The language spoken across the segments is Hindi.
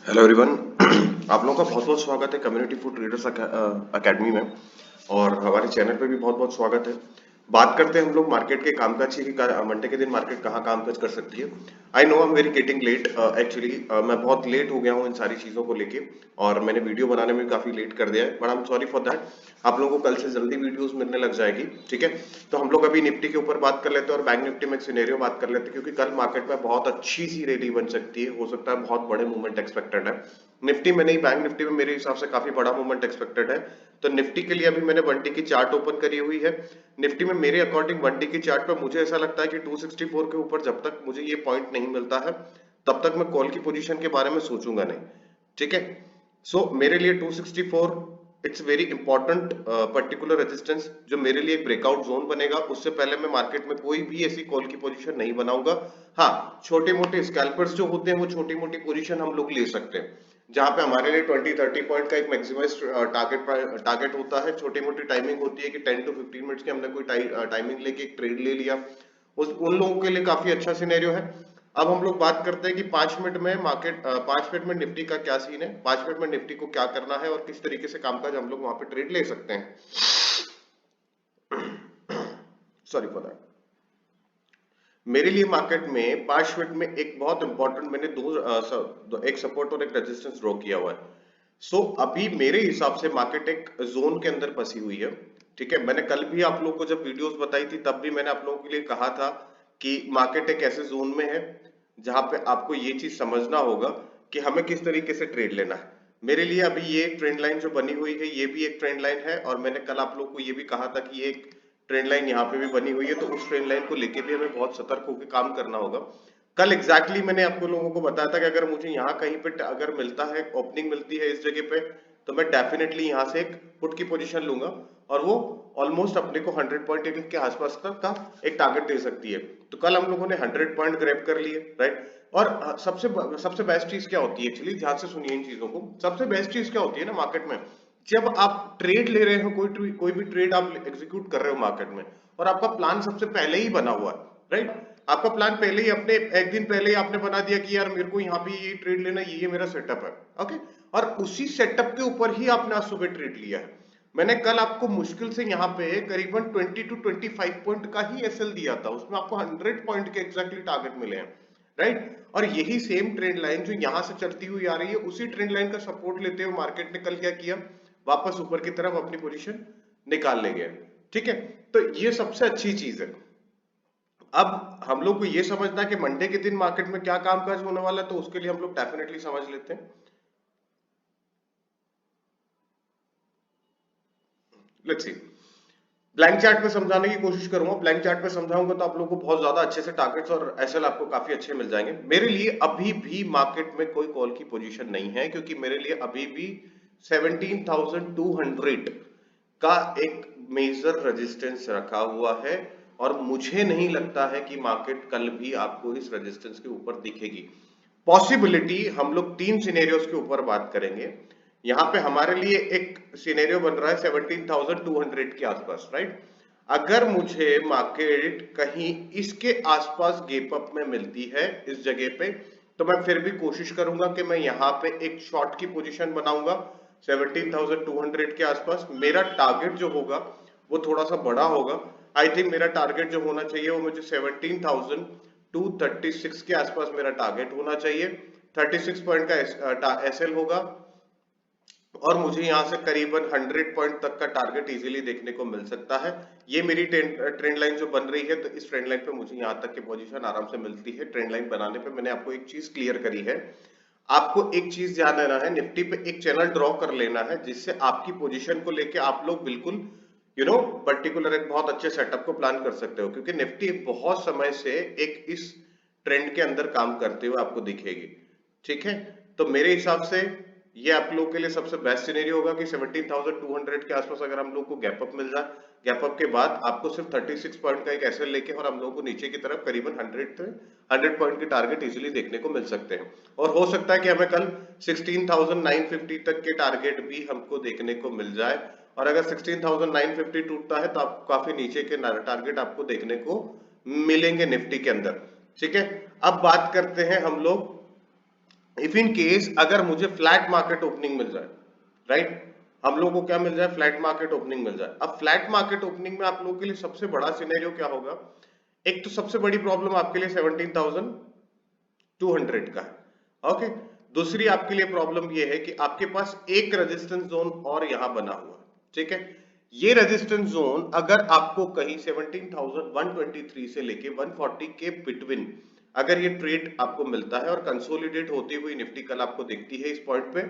Hello everyone. आप लोगों का बहुत बहुत स्वागत है कम्युनिटी फूड ट्रेडर्स अकेडमी में। और हमारे चैनल पे भी बहुत बहुत स्वागत है। बात करते हैं हम लोग मार्केट के कामकाज की मंडे के दिन मार्केट कहाँ कामकाज कर सकती है। I know I am very getting late actually. मैं बहुत लेट हो गया हूँ इन सारी चीज़ों को लेके। और मैंने वीडियो बनाने में काफ़ी लेट कर दिया है, but I am sorry for that. आप लोगों को कल से जल्दी वीडियोस मिलने लग जाएगी, ठीक है। तो हम लोग अभी निफ्टी के ऊपर बात कर लेते हैं और बैंक निफ्टी में एक सिनेरियो बात कर लेते हैं, क्योंकि कल मार्केट में बहुत अच्छी सी रैली बन सकती है। हो सकता है बहुत बड़े मूवमेंट एक्सपेक्टेड है निफ्टी में, नहीं बैंक निफ्टी में मेरे हिसाब से काफी बड़ा मूवमेंट एक्सपेक्टेड है। तो निफ्टी के लिए अभी मैंने 1D की चार्ट ओपन करी हुई है। निफ्टी में मेरे अकॉर्डिंग 1D की चार्ट पर मुझे ऐसा लगता है कि 264 के ऊपर जब तक मुझे ये पॉइंट नहीं मिलता है तब तक मैं कॉल की पोजीशन के बारे में सोचूंगा नहीं, ठीक है। सो मेरे लिए 264 it's very important particular resistance, जो मेरे लिए एक ब्रेकआउट जोन बनेगा। उससे पहले मैं मार्केट में कोई भी ऐसी कॉल की पोजीशन नहीं बनाऊंगा। हाँ, छोटे मोटे स्कैल्पर्स जो होते हैं वो छोटी मोटी पोजीशन हम लोग ले सकते हैं, जहां पे हमारे लिए 20-30 पॉइंट का एक मैक्सिमाइज टारगेट होता है। छोटी मोटी टाइमिंग होती है कि 10 to 15 मिनट्स की हमने कोई टाइमिंग लेके एक ट्रेड ले लिया, उन लोगों के लिए काफी अच्छा सिनेरियो है। अब हम लोग बात करते हैं कि 5 मिनट में मार्केट 5 मिनट में निफ्टी का क्या सीन है, 5 मिनट में निफ्टी को क्या करना है और किस तरीके से कामकाज हम लोग वहां पे ट्रेड ले सकते हैं। Sorry for that. मेरे लिए मार्केट में 5 मिनट में एक बहुत इंपॉर्टेंट मैंने एक सपोर्ट और एक रेजिस्टेंस ड्रॉ किया हुआ है। सो अभी मेरे हिसाब से मार्केट एक जोन के अंदर फंसी हुई है, ठीक है। मैंने कल भी आप लोगों को जब वीडियोस बताई थी तब भी मैंने आप लोगों के लिए कहा था कि मार्केट एक ऐसे जोन में है जहां पे आपको ये चीज समझना होगा कि हमें किस तरीके से ट्रेड लेना है। मेरे लिए अभी ये ट्रेंड लाइन जो बनी हुई है ये भी एक ट्रेंड लाइन है, और मैंने कल आप लोग को ये भी कहा था कि ये एक ट्रेंड लाइन यहाँ पे भी बनी हुई है, तो उस ट्रेंड लाइन को लेके भी हमें बहुत सतर्क होकर काम करना होगा। कल एग्जैक्टली मैंने आपको लोगों को बताया था कि अगर मुझे यहाँ कहीं पे अगर मिलता है, ओपनिंग मिलती है इस जगह पे, तो मैं डेफिनेटली यहाँ से एक पुट की पोजीशन लूंगा, और वो ऑलमोस्ट अपने को 100 पॉइंट के आसपास तक का एक टारगेट दे सकती है। तो कल हम लोगों ने 100 पॉइंट ग्रैब कर लिए, राइट। और सबसे सबसे बेस्ट चीज क्या होती है, एक्चुअली ध्यान से सुनिए इन चीजों को। सबसे बेस्ट चीज क्या होती है ना मार्केट में, जब आप ट्रेड ले रहे हो, कोई भी ट्रेड आप एग्जीक्यूट कर रहे हो मार्केट में, और आपका प्लान सबसे पहले ही बना हुआ है, राइट। आपका प्लान पहले ही, अपने एक दिन पहले ही आपने बना दिया कि यार मेरे को यहाँ पे ये ट्रेड लेना, ये मेरा सेटअप है, ओके। और उसी सेटअप के ऊपर ही आपने आज सुबह ट्रेड लिया है। मैंने कल आपको मुश्किल से यहाँ पे करीबन 20 to 25 पॉइंट का ही एसएल दिया था, उसमें आपको 100 पॉइंट के एग्जैक्टली टारगेट मिले हैं, राइट। और यही सेम ट्रेंड लाइन जो यहां से चलती हुई आ रही है, उसी ट्रेंड लाइन का सपोर्ट लेते हुए मार्केट ने कल क्या किया, वापस ऊपर की तरफ अपनी पोजीशन निकाल ले गया, ठीक है। तो ये सबसे अच्छी चीज है। अब हम लोग को ये समझना है कि मंडे के दिन मार्केट में क्या कामकाज होने वाला है, तो उसके लिए हम लोग डेफिनेटली समझ लेते हैं। Let's see. ब्लैंक चार्ट पे समझाने की कोशिश करूंगा, ब्लैंक चार्ट पे समझाऊंगा तो आप लोगों को बहुत ज्यादा अच्छे से टारगेट्स और एसएल आपको काफी अच्छे मिल जाएंगे। मेरे लिए अभी भी मार्केट में कोई कॉल की पोजीशन नहीं है, क्योंकि मेरे लिए अभी भी 17,200 का एक मेजर रेजिस्टेंस रखा हुआ है, और मुझे नहीं लगता है कि मार्केट कल भी आपको इस रेजिस्टेंस के ऊपर दिखेगी। पॉसिबिलिटी हम लोग तीन सिनेरियोस के ऊपर बात करेंगे। यहाँ पे हमारे लिए एक सिनेरियो बन रहा है 17,200 के आसपास, राइट। अगर मुझे मार्केट कहीं इसके आसपास गेप अप में मिलती है इस जगह पे, तो मैं फिर भी कोशिश करूंगा कि मैं यहाँ पे एक शॉर्ट की पोजीशन बनाऊंगा 17,200 के आसपास। मेरा टारगेट जो होगा वो थोड़ा सा बड़ा होगा। आई थिंक मेरा टारगेट जो होना चाहिए वो मुझे 17,236 के आसपास मेरा टारगेट होना चाहिए। 36 पॉइंट का एसएल होगा, और मुझे यहां से करीबन 100 पॉइंट तक का टारगेट इजीली देखने को मिल सकता है। ये मेरी ट्रेंड लाइन जो बन रही है, तो इस ट्रेंड लाइन पे मुझे यहां तक की पोजीशन आराम से मिलती है। ट्रेंड लाइन बनाने पे मैंने आपको एक चीज क्लियर करी है। आपको एक चीज ध्यान देना है, निफ्टी पे एक चैनल ड्रॉ कर लेना है, जिससे आपकी पोजीशन को लेके आप लोग बिल्कुल पर्टिकुलर एक बहुत अच्छे सेटअप को प्लान कर सकते हो, क्योंकि निफ्टी बहुत समय से एक इस ट्रेंड के अंदर काम करते हुए आपको दिखेगी, ठीक है। तो मेरे हिसाब से ये आप लोगों के लिए सबसे बेस्ट सिनेरियो होगा कि 17,200 के आसपास अगर हम लोग को गैप अप मिल जाए, गैप अप के बाद आपको सिर्फ 36 पॉइंट का एक एसएल लेके और हम लोगों को नीचे की तरफ करीबन 100 पॉइंट के टारगेट इजीली देखने को मिल सकते हैं। और हो सकता है कि हमें कल 16,950 तक के टारगेट भी हमको देखने को मिल जाए, और अगर 16,950 टूटता है तो आपको काफी नीचे के टारगेट आपको देखने को मिलेंगे निफ्टी के अंदर, ठीक है। अब बात करते हैं हम लोग इफ इन केस अगर मुझे फ्लैट मार्केट ओपनिंग मिल जाए, राइट, हम लोगों को क्या मिल जाए, फ्लैट मार्केट ओपनिंग मिल जाए। अब फ्लैट मार्केट ओपनिंग में आप लोगों के लिए सबसे बड़ा सिनेरियो क्या होगा, एक तो सबसे बड़ी प्रॉब्लम आपके लिए 17,200 का है, ओके। दूसरी आपके लिए प्रॉब्लम ये है कि आपके पास एक रेजिस्टेंस जोन और यहां बना हुआ है, ठीक है। ये रेजिस्टेंस जोन अगर आपको कहीं 17,123 से लेके 140 के बिटवीन अगर ये ट्रेड आपको मिलता है और कंसोलिडेट होती हुई निफ्टी कल आपको दिखती है इस पॉइंट पे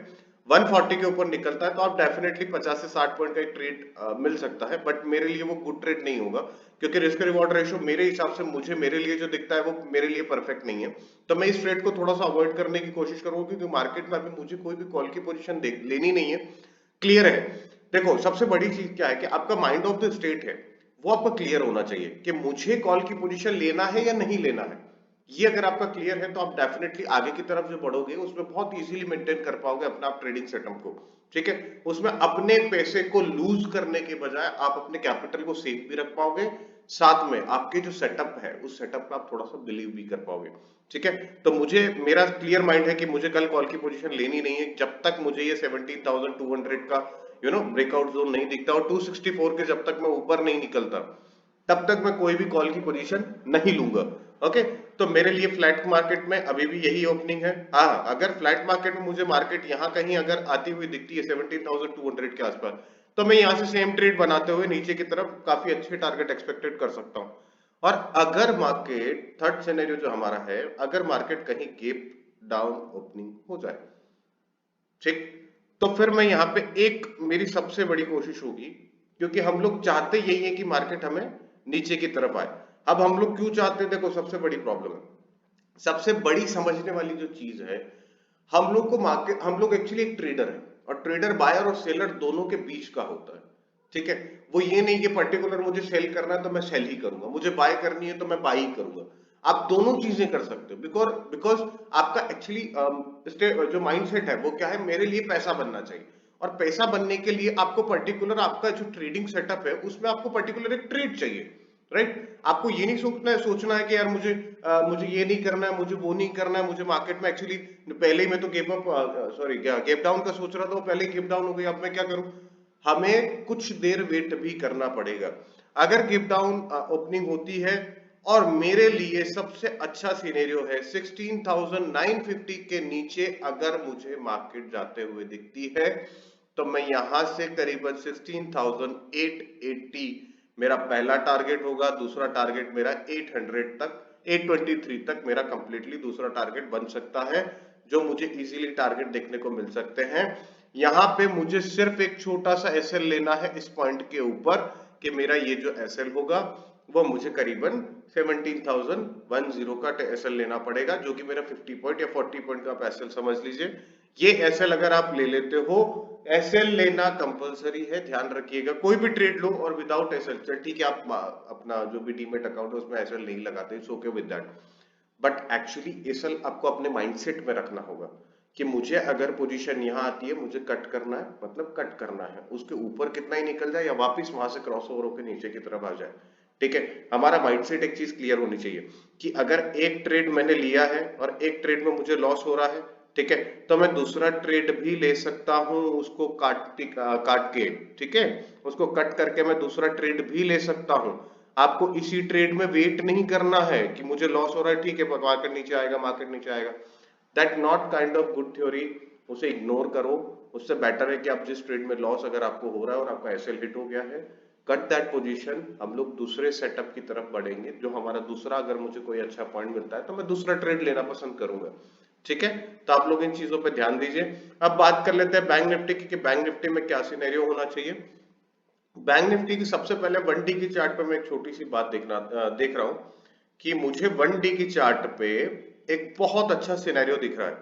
140 के ऊपर निकलता है, तो आप डेफिनेटली 50 से 60 पॉइंट का एक ट्रेड मिल सकता है। बट मेरे लिए वो गुड ट्रेड नहीं होगा, क्योंकि रिस्क रिवॉर्ड रेशियो मेरे हिसाब से मुझे मेरे लिए जो दिखता है वो मेरे लिए परफेक्ट नहीं है। तो मैं इस ट्रेड को थोड़ा सा अवॉइड करने की कोशिश करूंगा, क्योंकि मार्केट में अभी मुझे कोई भी कॉल की पोजीशन लेनी नहीं है। क्लियर है। देखो सबसे बड़ी चीज क्या है कि आपका माइंड ऑफ द स्टेट है वो आपका क्लियर होना चाहिए कि मुझे कॉल की पोजीशन लेना है या नहीं लेना है। ये अगर आपका क्लियर है तो आप डेफिनेटली आगे की तरफ जो बढ़ोगे उसमें बहुत इजीली मेंटेन कर पाओगे अपना आप ट्रेडिंग सेटअप को, ठीक है। उसमें अपने पैसे को लूज करने के बजाय आप अपने कैपिटल को सेफ भी रख पाओगे, साथ में आपके जो सेटअप है उस सेटअप पे आप थोड़ा सा बिलीव भी कर पाओगे, ठीक है। तो मुझे मेरा क्लियर माइंड है कि मुझे कल कॉल की पोजीशन लेनी नहीं है जब तक मुझे ये 17,200 का ब्रेकआउट जोन नहीं दिखता, और 264 के जब तक मैं ऊपर नहीं निकलता तब तक मैं कोई भी कॉल की पोजीशन नहीं लूंगा, ओके। तो मेरे लिए फ्लैट मार्केट में अभी भी यही ओपनिंग है। हाँ, अगर फ्लैट मार्केट में मुझे मार्केट यहां कहीं अगर आती हुई दिखती है 17,200 के आसपास, तो मैं यहां से सेम ट्रेड बनाते हुए नीचे की तरफ काफी अच्छे टारगेट एक्सपेक्टेड कर सकता हूं। और अगर मार्केट, थर्ड सिनेरियो जो हमारा है, अगर मार्केट कहीं गेप डाउन ओपनिंग हो जाए, ठीक, तो फिर मैं यहाँ पे एक मेरी सबसे बड़ी कोशिश होगी, क्योंकि हम लोग चाहते यही है कि मार्केट हमें नीचे की तरफ आए। अब हम लोग क्यों चाहते हैं, देखो सबसे बड़ी प्रॉब्लम है, सबसे बड़ी समझने वाली जो चीज है, हम लोग को मार्केट, हम लोग एक्चुअली एक ट्रेडर है, और ट्रेडर बायर और सेलर दोनों के बीच का होता है, ठीक है। वो ये नहीं कि पर्टिकुलर मुझे सेल करना है तो मैं सेल ही करूंगा, मुझे बाय करनी है तो मैं बाय ही करूंगा। आप दोनों चीजें कर सकते हो, बिकॉज बिकॉज आपका एक्चुअली जो माइंडसेट है वो क्या है, मेरे लिए पैसा बनना चाहिए, और पैसा बनने के लिए आपको पर्टिकुलर आपका जो ट्रेडिंग सेटअप है उसमें आपको पर्टिकुलर एक ट्रेड चाहिए, राइट। आपको ये नहीं सोचना है कि यार मुझे ये नहीं करना है, मुझे वो नहीं करना है, मुझे मार्केट में एक्चुअली पहले ही मैं तो gap up, sorry gap down का सोच रहा था, वो पहले गेप डाउन हो गई, अब मैं क्या करूं। हमें कुछ देर वेट भी करना पड़ेगा। अगर गेप डाउन ओपनिंग होती है, और मेरे लिए सबसे अच्छा सिनेरियो है 16,950 के नीचे अगर मुझे मार्केट जाते हुए दिखती है, तो मैं यहां से करीबन 16,880 मेरा पहला टारगेट होगा, दूसरा टारगेट मेरा 800 तक, 823 तक मेरा कंप्लीटली दूसरा टारगेट बन सकता है, जो मुझे इजीली टारगेट देखने को मिल सकते हैं। यहां पे मुझे सिर्फ एक छोटा सा एसएल लेना है इस पॉइंट के ऊपर, कि मेरा ये जो एसएल होगा वो मुझे करीबन 17,010 का एसएल लेना पड़ेगा, जो कि मेरा 50 पॉइंट या 40 पॉइंट का आप एसएल समझ लीजिए। ये एसएल अगर आप ले लेते हो, एसएल लेना कंपलसरी है, ध्यान रखिएगा। कोई भी ट्रेड लो और विदाउट एसएल, चल ठीक है, आप अपना जो भी डीमेट अकाउंट है उसमें एसएल नहीं लगाते, it's okay with that. But actually SL आपको अपने माइंडसेट में रखना होगा कि मुझे अगर पोजीशन यहां आती है, मुझे कट करना है, मतलब कट करना है, उसके ऊपर कितना ही निकल जाए या वापस वहां से क्रॉस ओवर होकर नीचे की तरफ आ जाए, ठीक है। हमारा माइंडसेट एक चीज क्लियर होनी चाहिए कि अगर एक ट्रेड मैंने लिया है और एक ट्रेड में मुझे लॉस हो रहा है, ठीक है, तो मैं दूसरा ट्रेड भी ले सकता हूं, उसको काट के, ठीक है, उसको कट करके मैं दूसरा ट्रेड भी ले सकता हूं। आपको इसी ट्रेड में वेट नहीं करना है कि मुझे लॉस हो रहा है, ठीक है, मार्केट नीचे आएगा, मार्केट नीचे आएगा। That not kind of good theory, उसे इग्नोर करो। उससे बेटर है कि आप जिस ट्रेड में लॉस अगर आपको हो रहा है और आपका एसएल हिट हो गया है, कट दैट पोजीशन, हम लोग दूसरे सेटअप की तरफ बढ़ेंगे, जो हमारा दूसरा, अगर मुझे कोई अच्छा पॉइंट मिलता है तो मैं दूसरा ट्रेड लेना पसंद करूंगा, ठीक है। तो आप लोग इन चीजों पे ध्यान दीजिए। अब बात कर लेते हैं बैंक निफ्टी की, कि बैंक निफ्टी में क्या सिनेरियो होना चाहिए। बैंक निफ्टी की सबसे पहले 1D की चार्ट पे मैं एक छोटी सी बात देख रहा हूं कि मुझे 1D की चार्ट पे एक बहुत अच्छा सिनेरियो दिख रहा है,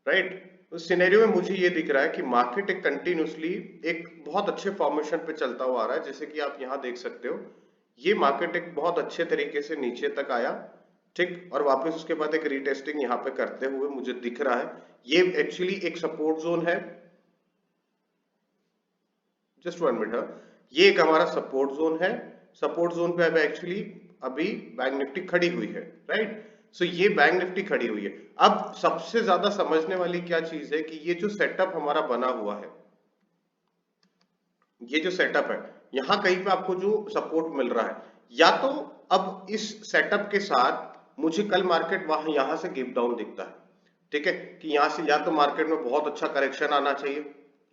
राइट। उस सिनेरियो में मुझे ये दिख रहा है कि मार्केट एक कंटिन्यूसली एक बहुत अच्छे फॉर्मेशन पे चलता हुआ आ रहा है, जैसे कि आप यहां देख सकते हो। ये मार्केट एक बहुत अच्छे तरीके से नीचे तक आया, ठीक, और वापस उसके बाद एक रीटेस्टिंग यहाँ पे करते हुए मुझे दिख रहा है। ये एक्चुअली एक सपोर्ट जोन है, जस्ट 1 मिनट। ये एक हमारा सपोर्ट जोन है, सपोर्ट जोन पे अब एक्चुअली अभी बैंक निफ्टी खड़ी हुई है, राइट। सो ये बैंक निफ्टी खड़ी हुई है। अब सबसे ज्यादा समझने वाली क्या चीज है कि ये जो सेटअप हमारा बना हुआ है, ये जो सेटअप है, यहां कहीं पे आपको जो सपोर्ट मिल रहा है, या तो अब इस सेटअप के साथ मुझे कल मार्केट वहां यहां से गिव डाउन दिखता है, ठीक है, कि यहां से या तो मार्केट में बहुत अच्छा करेक्शन आना चाहिए,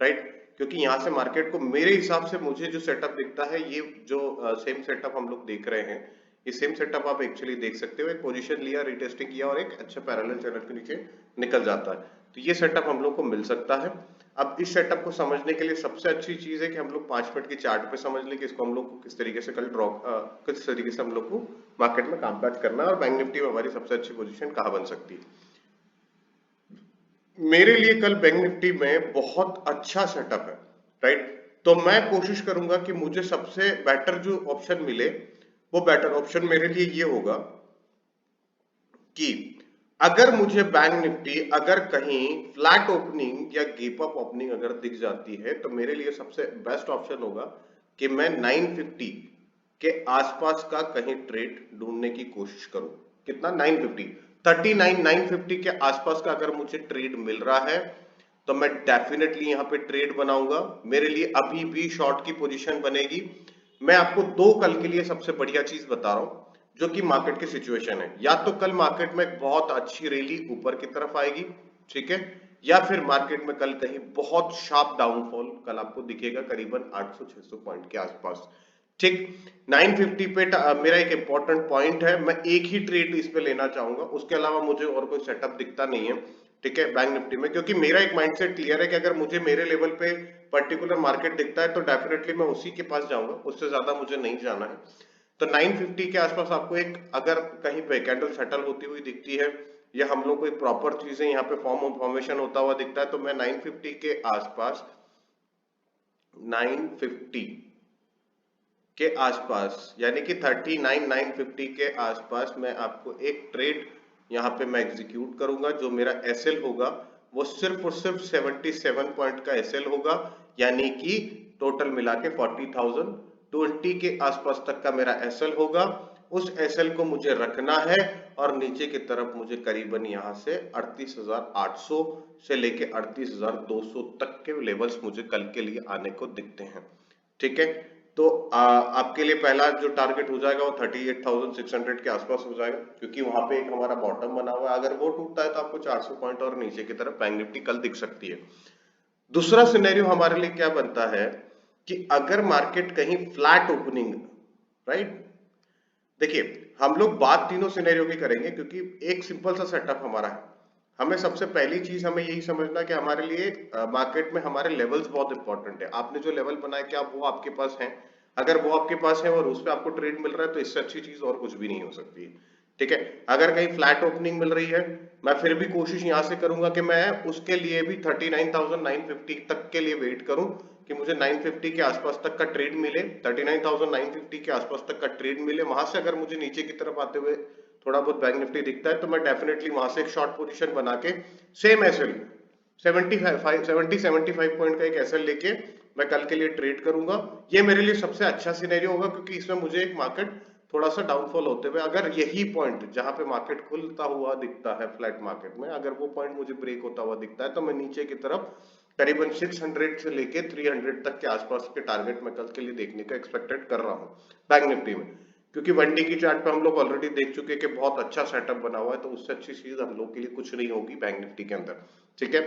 राइट, क्योंकि यहां से मार्केट को मेरे हिसाब से मुझे जो सेटअप दिखता है, ये जो सेम सेटअप हम लोग देख रहे हैं, ये सेम सेटअप आप एक्चुअली देख सकते हो, एक पोजीशन लिया, रिटेस्टिंग किया और एक अच्छा पैरेलल चैनल के नीचे निकल जाता है, तो ये सेटअप हम लोग को मिल सकता है। अब इस सेटअप को समझने के लिए सबसे अच्छी चीज है कि हम लोग 5 मिनट की चार्ट पे समझ लें कि इसको हम लोग को किस तरीके से कल ड्रॉ, किस तरीके से हम लोग को मार्केट में कामकाज करना है और बैंक निफ्टी में हमारी सबसे अच्छी पोजीशन कहां बन सकती है। मेरे लिए कल बैंक निफ्टी में बहुत अच्छा सेटअप है, राइट, तो मैं कोशिश करूंगा कि मुझे सबसे बेटर जो ऑप्शन मिले, वो बेटर ऑप्शन मेरे लिए ये होगा कि अगर मुझे बैंक निफ्टी अगर कहीं फ्लैट ओपनिंग या गैप अप ओपनिंग अगर दिख जाती है, तो मेरे लिए सबसे बेस्ट ऑप्शन होगा कि मैं 950 के आसपास का कहीं ट्रेड ढूंढने की कोशिश करूं। कितना? 950, 39 950 के आसपास का अगर मुझे ट्रेड मिल रहा है तो मैं डेफिनेटली यहां पे ट्रेड बनाऊंगा। मेरे लिए अभी भी शॉर्ट की पोजीशन बनेगी। मैं आपको दो कल के लिए सबसे बढ़िया चीज बता रहा हूं जो कि मार्केट की सिचुएशन है, या तो कल मार्केट में एक बहुत अच्छी रैली ऊपर की तरफ आएगी, ठीक है, या फिर मार्केट में कल कहीं बहुत शार्प डाउनफॉल कल आपको दिखेगा करीबन 800-600 पॉइंट के आसपास, ठीक। 950 पे मेरा एक इंपॉर्टेंट पॉइंट है, मैं एक ही ट्रेड इस पे लेना चाहूंगा, उसके अलावा मुझे और कोई सेटअप दिखता नहीं है, ठीक है, बैंक निफ्टी में, क्योंकि मेरा एक माइंडसेट क्लियर है कि अगर मुझे मेरे लेवल पे पर्टिकुलर मार्केट दिखता है तो डेफिनेटली मैं उसी के पास जाऊंगा, उससे ज्यादा मुझे नहीं जाना है। तो 950 के आसपास आपको एक अगर कहीं पे कैंडल सेटल होती हुई दिखती है या हम लोग कोई प्रॉपर चीजें यहाँ पे फॉर्मेशन होता हुआ दिखता है, तो मैं 950 के आसपास, 950 के आसपास यानी कि 39 950 के आसपास मैं आपको एक ट्रेड यहाँ पे मैं एग्जीक्यूट करूंगा। जो मेरा एसएल होगा वो सिर्फ और सिर्फ 77 पॉइंट का एसएल होगा, यानी कि टोटल मिला के 40,020 के आसपास तक का मेरा एसएल होगा। उस एसएल को मुझे रखना है और नीचे की तरफ मुझे करीबन यहाँ से 38,800 से लेके 38,200 तक के लेवल्स मुझे कल के लिए आने को दिखते हैं, ठीक है। तो आपके लिए पहला जो टारगेट हो जाएगा वो 38,600 के आसपास हो जाएगा, क्योंकि वहां पे एक हमारा बॉटम बना हुआ है। अगर वो टूटता है तो आपको 400 पॉइंट और नीचे की तरफ बैंक निफ्टी कल दिख सकती है। दूसरा सिनेरियो हमारे लिए क्या बनता है कि अगर मार्केट कहीं फ्लैट ओपनिंग, राइट, देखिए हम लोग बात तीनों सिनेरियो की करेंगे क्योंकि एक सिंपल सा सेटअप हमारा है। हमें सबसे पहली चीज हमें यही समझना कि हमारे लिए मार्केट में हमारे लेवल्स बहुत इंपॉर्टेंट है। आपने जो लेवल बनाया क्या वो आपके पास है? अगर वो आपके पास है और उस पर आपको ट्रेड मिल रहा है तो इससे अच्छी चीज और कुछ भी नहीं हो सकती, ठीक है। अगर कहीं फ्लैट ओपनिंग मिल रही है, मैं फिर भी कोशिश यहां से करूंगा कि मैं उसके लिए भी 39,950 तक के लिए वेट करूं कि मुझे 950 के आसपास तक का ट्रेड मिले, 39,950 के आसपास तक का ट्रेड मिले। वहां से अगर मुझे नीचे की तरफ आते हुए थोड़ा बहुत बैंक निफ्टी दिखता है तो मैं डेफिनेटली वहां से एक शॉर्ट पोजीशन बना के सेम एसएल 75 पॉइंट का एक एसएल लेके मैं कल के लिए ट्रेड करूंगा। ये मेरे लिए सबसे अच्छा सिनेरियो होगा क्योंकि इसमें मुझे एक मार्केट थोड़ा सा डाउनफॉल होते हुए, अगर यही पॉइंट जहां पे मार्केट खुलता हुआ दिखता है फ्लैट मार्केट में, अगर वो पॉइंट मुझे ब्रेक होता हुआ दिखता है तो मैं नीचे की तरफ करीबन 600 से लेके 300 तक के आसपास के टारगेट मैं कल के लिए देखने का एक्सपेक्टेड कर रहा हूं बैंक निफ्टी में, क्योंकि 1 डे की चार्ट पे हम लोग ऑलरेडी देख चुके हैं कि बहुत अच्छा सेटअप बना हुआ है, तो उससे अच्छी चीज हम लोग के लिए कुछ नहीं होगी बैंक निफ्टी के अंदर, ठीक है।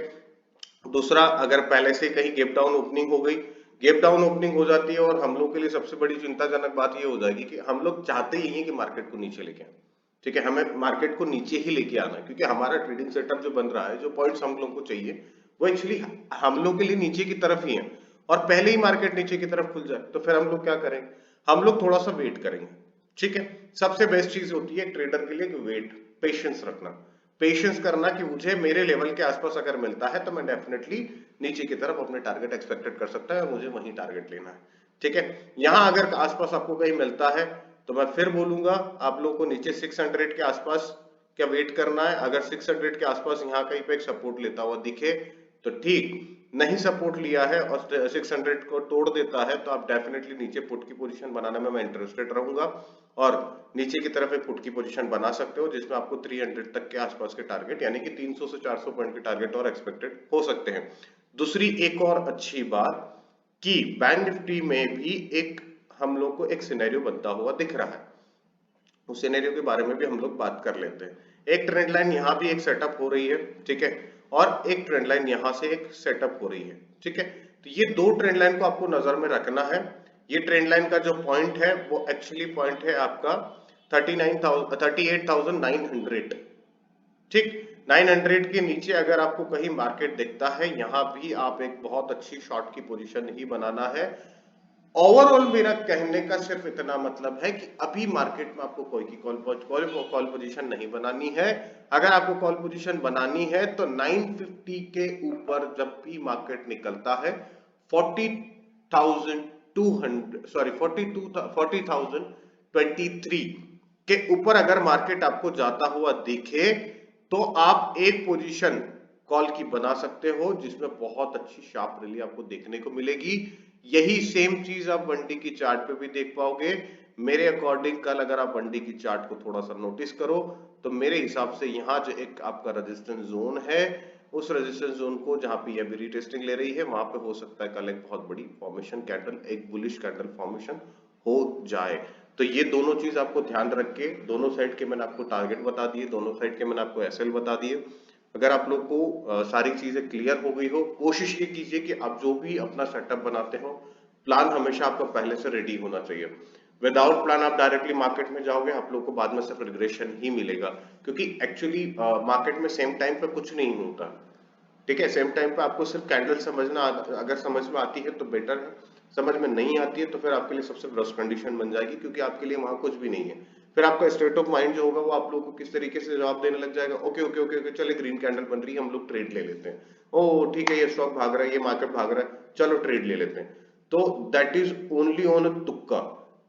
दूसरा, अगर पहले से कहीं गैप डाउन ओपनिंग हो गई, गैप डाउन ओपनिंग हो जाती है और हम लोग के लिए सबसे बड़ी चिंताजनक बात ये हो जाएगी कि हम लोग चाहते ही हैं कि मार्केट को नीचे लेके आए, ठीक है, हमें मार्केट को नीचे ही लेके आना है क्योंकि हमारा ट्रेडिंग सेटअप जो बन रहा है, जो पॉइंट्स हम लोग को चाहिए वो एक्चुअली हम लोग के लिए नीचे की तरफ ही है। और पहले ही मार्केट नीचे की तरफ खुल जाए तो फिर हम लोग क्या करेंगे? हम लोग थोड़ा सा वेट करेंगे, ठीक है। सबसे बेस्ट चीज होती है ट्रेडर के लिए कि वेट, पेशेंस रखना, पेशेंस करना कि मुझे मेरे लेवल के आसपास अगर मिलता है तो मैं डेफिनेटली नीचे की तरफ अपने टारगेट एक्सपेक्टेड कर सकता है और मुझे वही टारगेट लेना है, ठीक है। यहां अगर आसपास आपको कहीं मिलता है तो मैं फिर बोलूंगा आप लोगों को नीचे 600 के आसपास क्या वेट करना है। अगर 600 के आसपास यहाँ कहीं पे एक सपोर्ट लेता हुआ दिखे तो ठीक, नहीं सपोर्ट लिया है और 600 को तोड़ देता है तो आप डेफिनेटली नीचे पुट की पोजीशन बनाने में मैं इंटरेस्टेड रहूंगा और नीचे की तरफ एक पुट की पोजीशन बना सकते हो जिसमें आपको 300 तक के आसपास के टारगेट यानी कि 300 से 400 पॉइंट के टारगेट और एक्सपेक्टेड हो सकते हैं। दूसरी एक और अच्छी बात कि बैंक निफ्टी में भी एक हम लोग को एक सिनेरियो बनता हुआ दिख रहा है, उस सिनेरियो के बारे में भी हम लोग बात कर लेते हैं। एक ट्रेंड लाइन यहां भी एक सेटअप हो रही है, ठीक है, और एक ट्रेंड लाइन यहां से एक सेटअप हो रही है, ठीक है। तो ये दो ट्रेंड लाइन को आपको नजर में रखना है। ये ट्रेंड लाइन का जो पॉइंट है वो एक्चुअली पॉइंट है आपका 38,900, ठीक। 900 के नीचे अगर आपको कहीं मार्केट दिखता है, यहां भी आप एक बहुत अच्छी शॉर्ट की पोजीशन ही बनाना है। ओवरऑल मेरा कहने का सिर्फ इतना मतलब है कि अभी मार्केट में आपको कोई की कॉल पोजीशन नहीं बनानी है। अगर आपको कॉल पोजीशन बनानी है तो 950 के ऊपर जब भी मार्केट निकलता है 40,023 के ऊपर अगर मार्केट आपको जाता हुआ दिखे तो आप एक पोजीशन कॉल की बना सकते हो जिसमें बहुत अच्छी शार्प रैली आपको देखने को मिलेगी। यही सेम चीज आप वनडे की चार्ट पे भी देख पाओगे। मेरे अकॉर्डिंग कल अगर आप वनडे की चार्ट को थोड़ा सा नोटिस करो तो मेरे हिसाब से यहाँ जो एक आपका रेजिस्टेंस जोन है, उस रेजिस्टेंस जोन को जहां पे अभी रीटेस्टिंग ले रही है वहां पे हो सकता है कल एक बहुत बड़ी फॉर्मेशन कैंडल, एक बुलिश कैंडल फॉर्मेशन हो जाए। तो ये दोनों चीज आपको ध्यान रख के, दोनों साइड के मैंने आपको टारगेट बता दिए, दोनों साइड के मैंने आपको एसएल बता दिए। अगर आप लोग को सारी चीजें क्लियर हो गई हो, कोशिश ये कीजिए कि आप जो भी अपना सेटअप बनाते हो, प्लान हमेशा आपका पहले से रेडी होना चाहिए। विदाउट प्लान आप डायरेक्टली मार्केट में जाओगे, आप लोग को बाद में सिर्फ रिग्रेशन ही मिलेगा, क्योंकि एक्चुअली मार्केट में सेम टाइम पे कुछ नहीं होता, ठीक है। सेम टाइम पे आपको सिर्फ कैंडल समझना, अगर समझ में आती है तो बेटर है, समझ में नहीं आती है तो फिर आपके लिए सबसे वर्स्ट कंडीशन बन जाएगी, क्योंकि आपके लिए वहां कुछ भी नहीं है। फिर आपका स्टेट ऑफ माइंड जो होगा वो आप लोगों को किस तरीके से जवाब देने लग जाएगा, ओके ओके ओके ओके, चले ग्रीन कैंडल बन रही है, हम लोग ट्रेड ले लेते हैं, ओ ठीक है ये स्टॉक भाग रहा है, ये मार्केट भाग रहा है, चलो ट्रेड ले लेते हैं। तो दैट इज ओनली ऑन तुक्का,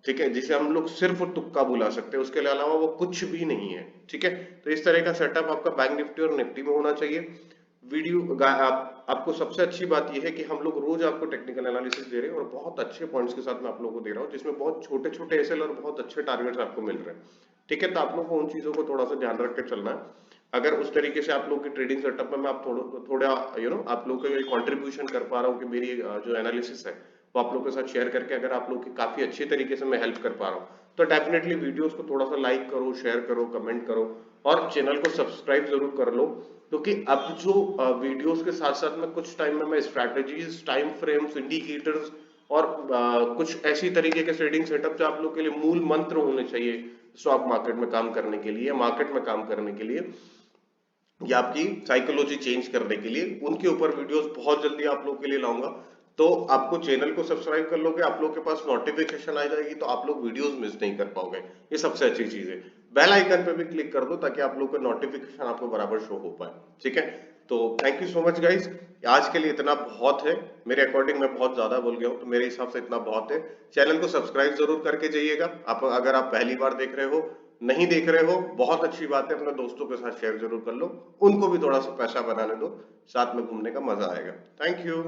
ठीक है, जिसे हम लोग सिर्फ तुक्का बुला सकते हैं, उसके अलावा वो कुछ भी नहीं है, ठीक है। तो इस तरह का सेटअप आपका बैंक निफ्टी और निफ्टी में होना चाहिए। वीडियो आपको सबसे अच्छी बात यह है कि हम लोग रोज आपको टेक्निकल एनालिसिस दे रहे हैं और बहुत अच्छे पॉइंट्स के साथ मैं आप लोगों को दे रहा हूं, जिसमें बहुत छोटे छोटे एसएल और बहुत अच्छे टारगेट्स आपको मिल रहे हैं, ठीक है। तो आप लोग को उन चीजों को थोड़ा सा ध्यान रख के चलना है। अगर उस तरीके से आप लोग की ट्रेडिंग सेटअप में मैं आप थोड़ा आप लोग को कॉन्ट्रीब्यूशन कर पा रहा हूँ कि मेरी जो एनालिसिस है वो आप लोग के साथ शेयर करके अगर आप लोग की काफी अच्छी तरीके से मैं हेल्प कर पा रहा हूँ, तो डेफिनेटली वीडियोस को थोड़ा सा लाइक करो, शेयर करो, कमेंट करो और चैनल को सब्सक्राइब जरूर कर लो, क्योंकि अब जो वीडियोस के साथ साथ में कुछ टाइम में मैं स्ट्रैटेजीज, टाइम फ्रेम्स, इंडिकेटर्स और कुछ ऐसी तरीके के ट्रेडिंग सेटअप जो आप लोग के लिए मूल मंत्र होने चाहिए स्टॉक मार्केट में काम करने के लिए, मार्केट में काम करने के लिए या आपकी साइकोलॉजी चेंज करने के लिए, उनके ऊपर वीडियोस बहुत जल्दी आप लोग के लिए लाऊंगा। तो आपको चैनल को सब्सक्राइब कर लोगे, आप लोग के पास नोटिफिकेशन आ जाएगी, तो आप लोग वीडियोस मिस नहीं कर पाओगे। ये सबसे अच्छी चीज है। बेल आइकन पे भी क्लिक कर दो ताकि आप लोग का नोटिफिकेशन आपको बराबर शो हो पाए, ठीक है। तो thank you so much guys, आज के लिए इतना बहुत है। मेरे अकॉर्डिंग मैं बहुत ज्यादा बोल गया हूँ, तो मेरे हिसाब से इतना बहुत है। चैनल को सब्सक्राइब जरूर करके जाइएगा। आप अगर आप पहली बार देख रहे हो, नहीं देख रहे हो, बहुत अच्छी बात है, अपने दोस्तों के साथ शेयर जरूर कर लो, उनको भी थोड़ा सा पैसा बनाने दो, साथ में घूमने का मजा आएगा। Thank you.